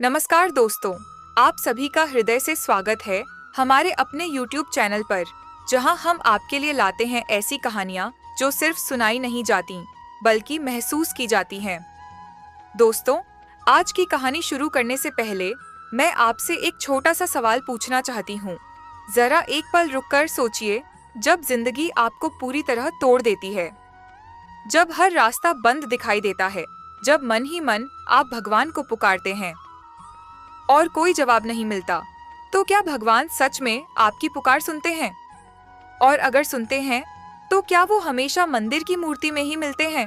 नमस्कार दोस्तों, आप सभी का हृदय से स्वागत है हमारे अपने YouTube चैनल पर, जहां हम आपके लिए लाते हैं ऐसी कहानियां जो सिर्फ सुनाई नहीं जाती बल्कि महसूस की जाती हैं। दोस्तों, आज की कहानी शुरू करने से पहले मैं आपसे एक छोटा सा सवाल पूछना चाहती हूँ। जरा एक पल रुककर सोचिए, जब जिंदगी आपको पूरी तरह तोड़ देती है, जब हर रास्ता बंद दिखाई देता है, जब मन ही मन आप भगवान को पुकारते हैं और कोई जवाब नहीं मिलता, तो क्या भगवान सच में आपकी पुकार सुनते हैं? और अगर सुनते हैं, तो क्या वो हमेशा मंदिर की मूर्ति में ही मिलते हैं,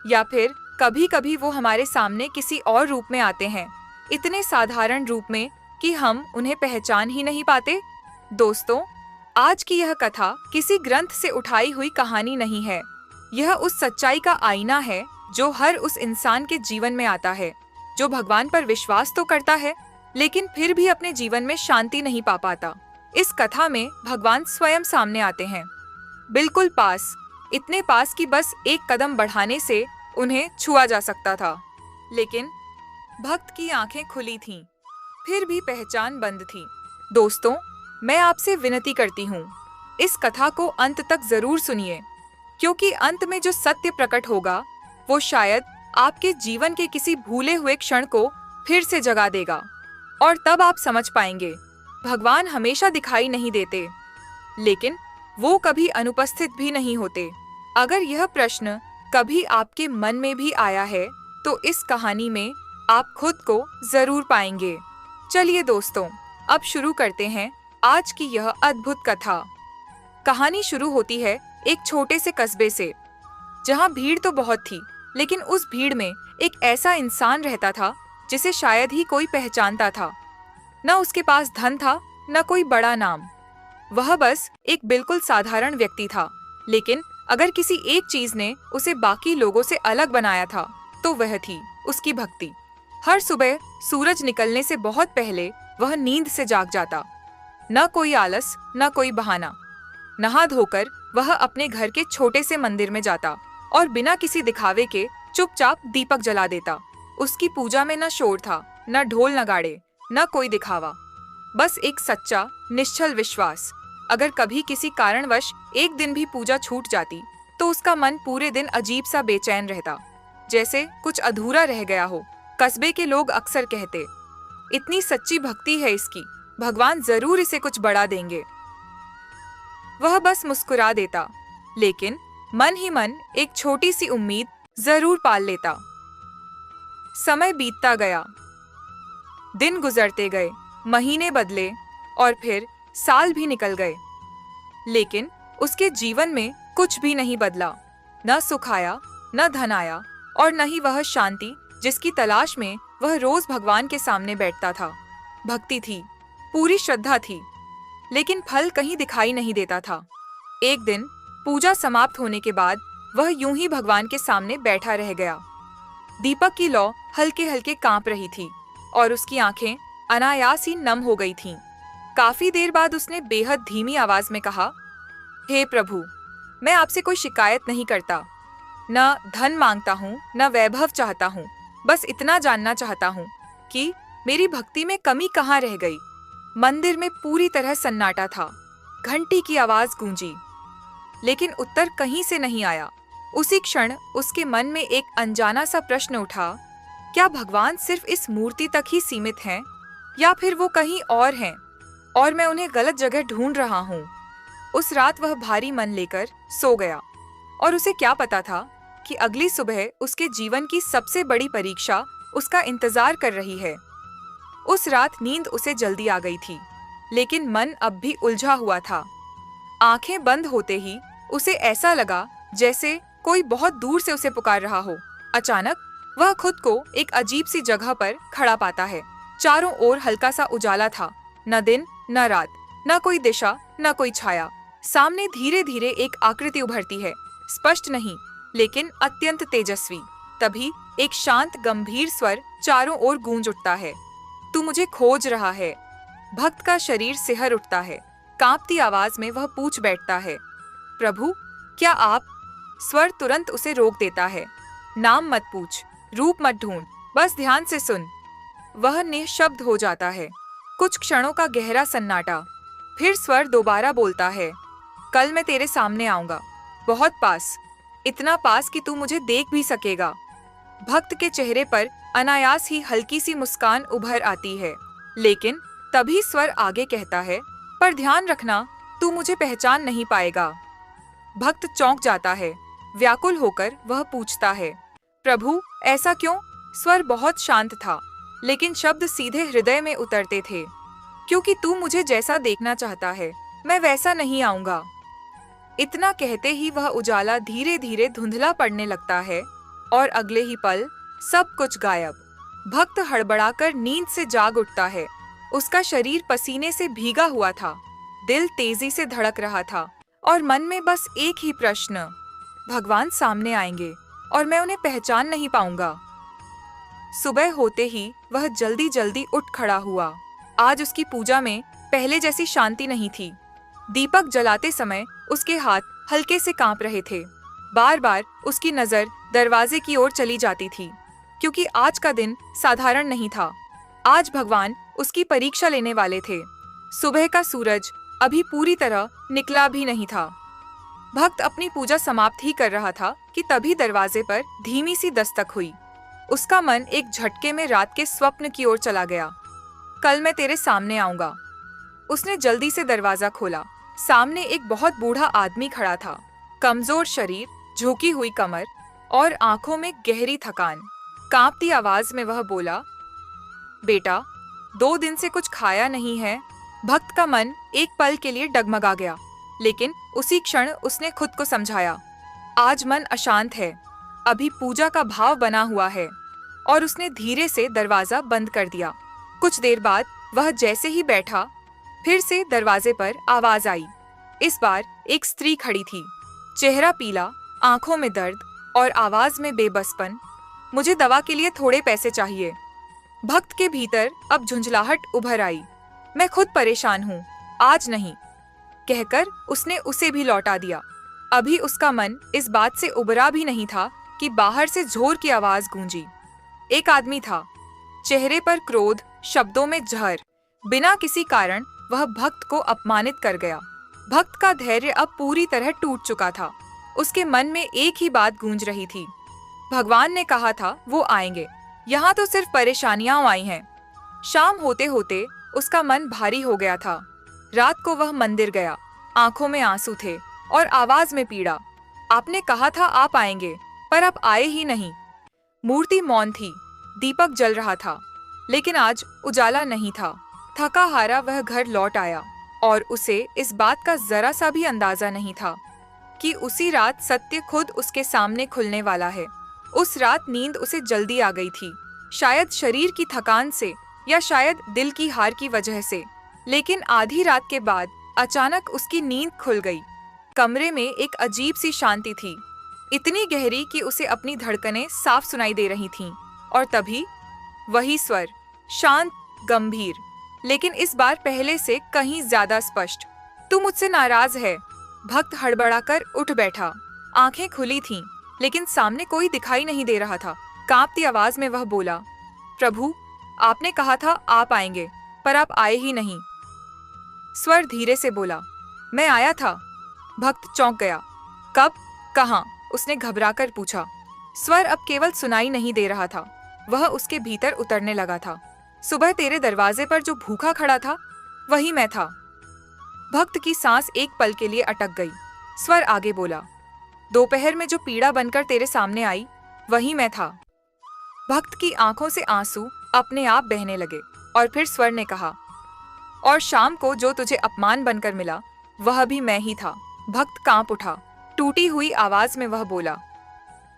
या फिर कभी कभी वो हमारे सामने किसी और रूप में आते हैं, इतने साधारण रूप में कि हम उन्हें पहचान ही नहीं पाते? दोस्तों, आज की यह कथा किसी ग्रंथ से उठाई हुई कहानी नहीं है। यह उस सच्चाई का आईना है जो हर उस इंसान के जीवन में आता है, जो भगवान पर विश्वास तो करता है लेकिन फिर भी अपने जीवन में शांति नहीं पा पाता। इस कथा में भगवान स्वयं सामने आते हैं, बिल्कुल पास, इतने पास कि बस एक कदम बढ़ाने से उन्हें छुआ जा सकता था। लेकिन भक्त की आंखें खुली थीं, फिर भी पहचान बंद थी। दोस्तों, मैं आपसे विनती करती हूँ, इस कथा को अंत तक जरूर सुनिए, क्योंकि अंत में जो सत्य प्रकट होगा वो शायद आपके जीवन के किसी भूले हुए क्षण को फिर से जगा देगा, और तब आप समझ पाएंगे भगवान हमेशा दिखाई नहीं देते, लेकिन वो कभी अनुपस्थित भी नहीं होते। अगर यह प्रश्न कभी आपके मन में भी आया है, तो इस कहानी में आप खुद को जरूर पाएंगे। चलिए दोस्तों, अब शुरू करते हैं आज की यह अद्भुत कथा। कहानी शुरू होती है एक छोटे से कस्बे से, जहाँ भीड़ तो बहुत थी, लेकिन उस भीड़ में एक ऐसा इंसान रहता था जिसे शायद ही कोई पहचानता था। न उसके पास धन था, न कोई बड़ा नाम। वह बस एक बिल्कुल साधारण व्यक्ति था, लेकिन अगर किसी एक चीज ने उसे बाकी लोगों से अलग बनाया था, तो वह थी उसकी भक्ति। हर सुबह सूरज निकलने से बहुत पहले वह नींद से जाग जाता। न कोई आलस, न कोई बहाना। नहा धोकर वह अपने घर के छोटे से मंदिर में जाता और बिना किसी दिखावे के चुपचाप दीपक जला देता। उसकी पूजा में न शोर था, न ढोल नगाड़े, न कोई दिखावा, बस एक सच्चा निश्चल विश्वास। अगर कभी किसी कारणवश एक दिन भी पूजा छूट जाती, तो उसका मन पूरे दिन अजीब सा बेचैन रहता, जैसे कुछ अधूरा रह गया हो। कस्बे के लोग अक्सर कहते, इतनी सच्ची भक्ति है इसकी, भगवान जरूर इसे कुछ बड़ा देंगे। वह बस मुस्कुरा देता, लेकिन मन ही मन एक छोटी सी उम्मीद जरूर पाल लेता। समय बीतता गया, दिन गुजरते गए, महीने बदले और फिर साल भी निकल गए, लेकिन उसके जीवन में कुछ भी नहीं बदला। न सुख आया, न धन आया, और न ही वह शांति जिसकी तलाश में वह रोज भगवान के सामने बैठता था। भक्ति थी, पूरी श्रद्धा थी, लेकिन फल कहीं दिखाई नहीं देता था। एक दिन पूजा समाप्त होने के बाद वह यूं ही भगवान के सामने बैठा रह गया। दीपक की लौ हल्के हल्के कांप रही थी और उसकी आंखें अनायास ही नम हो गई थीं। काफी देर बाद उसने बेहद धीमी आवाज में कहा, हे प्रभु, मैं आपसे कोई शिकायत नहीं करता, न धन मांगता हूँ, न वैभव चाहता हूँ, बस इतना जानना चाहता हूँ कि मेरी भक्ति में कमी कहाँ रह गई। मंदिर में पूरी तरह सन्नाटा था। घंटी की आवाज गूंजी, लेकिन उत्तर कहीं से नहीं आया। उसी क्षण उसके मन में एक अनजाना सा प्रश्न उठा, क्या भगवान सिर्फ इस मूर्ति तक ही सीमित हैं, या फिर वो कहीं और हैं और मैं उन्हें गलत जगह ढूंढ रहा हूँ। उस रात वह भारी मन लेकर सो गया, और उसे क्या पता था कि अगली सुबह उसके जीवन की सबसे बड़ी परीक्षा उसका इंतजार कर रही है। उस रात नींद उसे जल्दी आ गई थी, लेकिन मन अब भी उलझा हुआ था। आंखें बंद होते ही उसे ऐसा लगा जैसे कोई बहुत दूर से उसे पुकार रहा हो। अचानक वह खुद को एक अजीब सी जगह पर खड़ा पाता है। चारों ओर हल्का सा उजाला था, न दिन न रात, न कोई दिशा, न कोई छाया। सामने धीरे धीरे एक आकृति उभरती है, स्पष्ट नहीं लेकिन अत्यंत तेजस्वी। तभी एक शांत गंभीर स्वर चारों ओर गूंज उठता है, तू मुझे खोज रहा है। भक्त का शरीर सिहर उठता है। कांपती आवाज में वह पूछ बैठता है, प्रभु, क्या आप? स्वर तुरंत उसे रोक देता है, नाम मत पूछ, रूप मत ढूंढ, बस ध्यान से सुन। वह निःशब्द हो जाता है। कुछ क्षणों का गहरा सन्नाटा। फिर स्वर दोबारा बोलता है, कल मैं तेरे सामने आऊंगा, बहुत पास, इतना पास कि तू मुझे देख भी सकेगा। भक्त के चेहरे पर अनायास ही हल्की सी मुस्कान उभर आती है, लेकिन तभी स्वर आगे कहता है, पर ध्यान रखना, तू मुझे पहचान नहीं पाएगा। भक्त चौंक जाता है। व्याकुल होकर वह पूछता है, प्रभु ऐसा क्यों? स्वर बहुत शांत था, लेकिन शब्द सीधे हृदय में उतरते थे। क्योंकि तू मुझे जैसा देखना चाहता है, मैं वैसा नहीं आऊंगा। इतना कहते ही वह उजाला धीरे धीरे धुंधला पड़ने लगता है और अगले ही पल सब कुछ गायब। भक्त हड़बड़ाकर नींद से जाग उठता है। उसका शरीर पसीने से भीगा हुआ था, दिल तेजी से धड़क रहा था और मन में बस एक ही प्रश्न, भगवान सामने आएंगे और मैं उन्हें पहचान नहीं पाऊंगा। सुबह होते ही वह जल्दी जल्दी उठ खड़ा हुआ। आज उसकी पूजा में पहले जैसी शांति नहीं थी। दीपक जलाते समय उसके हाथ हल्के से कांप रहे थे। बार बार उसकी नजर दरवाजे की ओर चली जाती थी, क्योंकि आज का दिन साधारण नहीं था। आज भगवान उसकी परीक्षा लेने वाले थे। सुबह का सूरज अभी पूरी तरह निकला भी नहीं था। भक्त अपनी पूजा समाप्त ही कर रहा था कि तभी दरवाजे पर धीमी सी दस्तक हुई। उसका मन एक झटके में रात के स्वप्न की ओर चला गया। कल मैं तेरे सामने आऊंगा। उसने जल्दी से दरवाजा खोला। सामने एक बहुत बूढ़ा आदमी खड़ा था। कमजोर शरीर, झुकी हुई कमर और आंखों में गहरी थकान। कांपती आवाज में वह बोला, बेटा 2 दिन से कुछ खाया नहीं है। भक्त का मन एक पल के लिए डगमगा गया, लेकिन उसी क्षण उसने खुद को समझाया, आज मन अशांत है, अभी पूजा का भाव बना हुआ है, और उसने धीरे से दरवाजा बंद कर दिया। कुछ देर बाद वह जैसे ही बैठा, फिर से दरवाजे पर आवाज आई। इस बार एक स्त्री खड़ी थी, चेहरा पीला, आंखों में दर्द और आवाज में बेबसपन। मुझे दवा के लिए थोड़े पैसे चाहिए। भक्त के भीतर अब झुंझलाहट उभर आई। मैं खुद परेशान हूँ, आज नहीं, कहकर उसने उसे भी लौटा दिया। अभी उसका मन इस बात से उबरा भी नहीं था कि बाहर से जोर की आवाज गूंजी। एक आदमी था, चेहरे पर क्रोध, शब्दों में जहर। बिना किसी कारण वह भक्त को अपमानित कर गया। भक्त का धैर्य अब पूरी तरह टूट चुका था। उसके मन में एक ही बात गूंज रही थी, भगवान ने कहा था वो आएंगे, यहाँ तो सिर्फ परेशानियां आई हैं। शाम होते होते उसका मन भारी हो गया था। रात को वह मंदिर गया। आंखों में आंसू थे और आवाज में पीड़ा। आपने कहा था आप आएंगे, पर आप आए ही नहीं। मूर्ति मौन थी, दीपक जल रहा था, लेकिन आज उजाला नहीं था। थका हारा वह घर लौट आया और उसे इस बात का जरा सा भी अंदाजा नहीं था कि उसी रात सत्य खुद उसके सामने खुलने वाला है। उस रात नींद उसे जल्दी आ गई थी, शायद शरीर की थकान से या शायद दिल की हार की वजह से। लेकिन आधी रात के बाद अचानक उसकी नींद खुल गई। कमरे में एक अजीब सी शांति थी, इतनी गहरी कि उसे अपनी धड़कनें साफ सुनाई दे रही थीं। और तभी वही स्वर, शांत, गंभीर, लेकिन इस बार पहले से कहीं ज्यादा स्पष्ट। तू मुझसे नाराज है। भक्त हड़बड़ाकर उठ बैठा। आंखें खुली थीं, लेकिन सामने कोई दिखाई नहीं दे रहा था। कांपती आवाज में वह बोला, प्रभु आपने कहा था आप आएंगे, पर आप आए ही नहीं। स्वर धीरे से बोला, मैं आया था। भक्त चौंक गया। कब, कहाँ? उसने घबराकर पूछा। स्वर अब केवल सुनाई नहीं दे रहा था, वह उसके भीतर उतरने लगा था। सुबह तेरे दरवाजे पर जो भूखा खड़ा था, वही मैं था। भक्त की सांस एक पल के लिए अटक गई। स्वर आगे बोला, दोपहर में जो पीड़ा बनकर तेरे सामने आई, वही मैं था। भक्त की आंखों से आंसू अपने आप बहने लगे और फिर स्वर ने कहा, और शाम को जो तुझे अपमान बनकर मिला, वह भी मैं ही था। भक्त कांप उठा। टूटी हुई आवाज में वह बोला,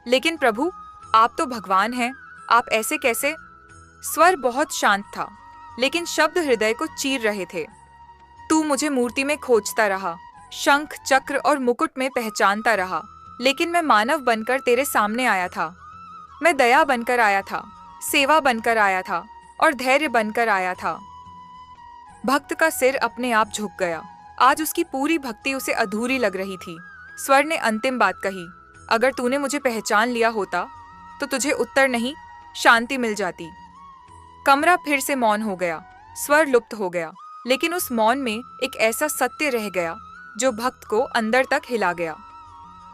लेकिन प्रभु आप तो भगवान हैं, आप ऐसे कैसे? स्वर बहुत शांत था, लेकिन शब्द हृदय को चीर रहे थे। तू मुझे मूर्ति में खोजता रहा, शंख, चक्र और मुकुट में पहचानता रहा, लेकिन मैं मानव बनकर तेरे सामने आया था। मैं दया बनकर आया था, सेवा बनकर आया था और धैर्य बनकर आया था। भक्त का सिर अपने आप झुक गया। आज उसकी पूरी भक्ति उसे अधूरी लग रही थी। स्वर ने अंतिम बात कही, अगर तूने मुझे पहचान लिया होता तो तुझे उत्तर नहीं, शांति मिल जाती। कमरा फिर से मौन हो गया, स्वर लुप्त हो गया, लेकिन उस मौन में एक ऐसा सत्य रह गया जो भक्त को अंदर तक हिला गया।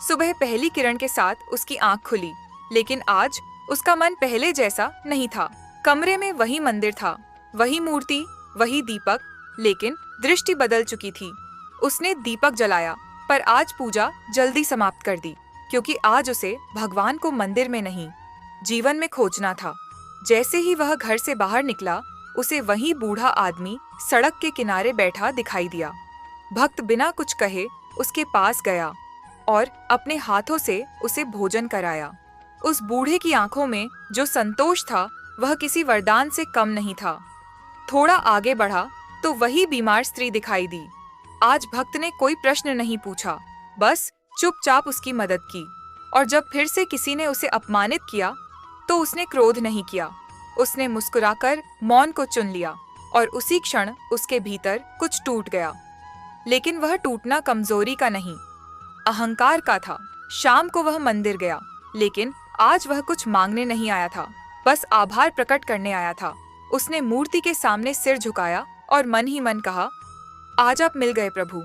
सुबह पहली किरण के साथ उसकी आंख खुली, लेकिन आज उसका मन पहले जैसा नहीं था। कमरे में वही मंदिर था, वही मूर्ति, वही दीपक, लेकिन दृष्टि बदल चुकी थी। उसने दीपक जलाया, पर आज पूजा जल्दी समाप्त कर दी, क्योंकि आज उसे भगवान को मंदिर में नहीं, जीवन में खोजना था। जैसे ही वह घर से बाहर निकला, उसे वही बूढ़ा आदमी सड़क के किनारे बैठा दिखाई दिया। भक्त बिना कुछ कहे उसके पास गया और अपने हाथों से उसे भोजन कराया। उस बूढ़े की आंखों में जो संतोष था, वह किसी वरदान से कम नहीं था। थोड़ा आगे बढ़ा तो वही बीमार स्त्री दिखाई दी। आज भक्त ने कोई प्रश्न नहीं पूछा, बस चुपचाप उसकी मदद की। और जब फिर से किसी ने उसे अपमानित किया, तो उसने क्रोध नहीं किया। उसने मुस्कुराकर मौन को चुन लिया और उसी क्षण उसके भीतर कुछ टूट गया। लेकिन वह टूटना कमजोरी का नहीं, अहंकार का था। शाम को वह मंदिर गया, लेकिन आज वह कुछ मांगने नहीं आया था, बस आभार प्रकट करने आया था। उसने मूर्ति के सामने सिर झुकाया और मन ही मन कहा, आज आप मिल गए प्रभु।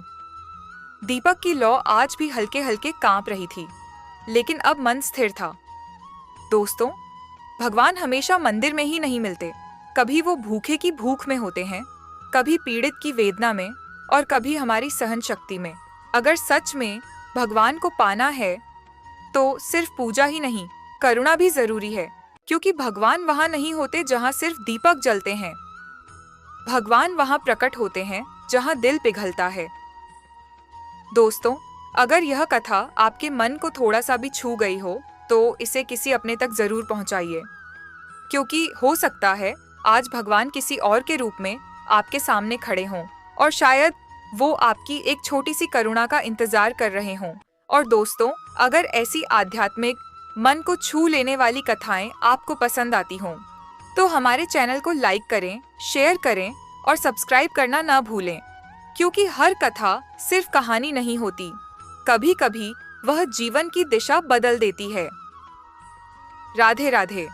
दीपक की लौ आज भी हल्के हल्के कांप रही थी, लेकिन अब मन स्थिर था। दोस्तों, भगवान हमेशा मंदिर में ही नहीं मिलते। कभी वो भूखे की भूख में होते हैं, कभी पीड़ित की वेदना में, और कभी हमारी सहन शक्ति में। अगर सच में भगवान को पाना है तो सिर्फ पूजा ही नहीं, करुणा भी जरूरी है, क्योंकि भगवान वहां नहीं होते जहां सिर्फ दीपक जलते हैं। भगवान वहां प्रकट होते हैं जहां दिल पिघलता है। दोस्तों, अगर यह कथा आपके मन को थोड़ा सा भी छू गई हो तो इसे किसी अपने तक जरूर पहुंचाइए, क्योंकि हो सकता है आज भगवान किसी और के रूप में आपके सामने खड़े हों और शायद वो आपकी एक छोटी सी करुणा का इंतजार कर रहे हों। और दोस्तों, अगर ऐसी आध्यात्मिक, मन को छू लेने वाली कथाएं आपको पसंद आती हों तो हमारे चैनल को लाइक करें, शेयर करें और सब्सक्राइब करना ना भूलें, क्योंकि हर कथा सिर्फ कहानी नहीं होती, कभी कभी वह जीवन की दिशा बदल देती है। राधे राधे।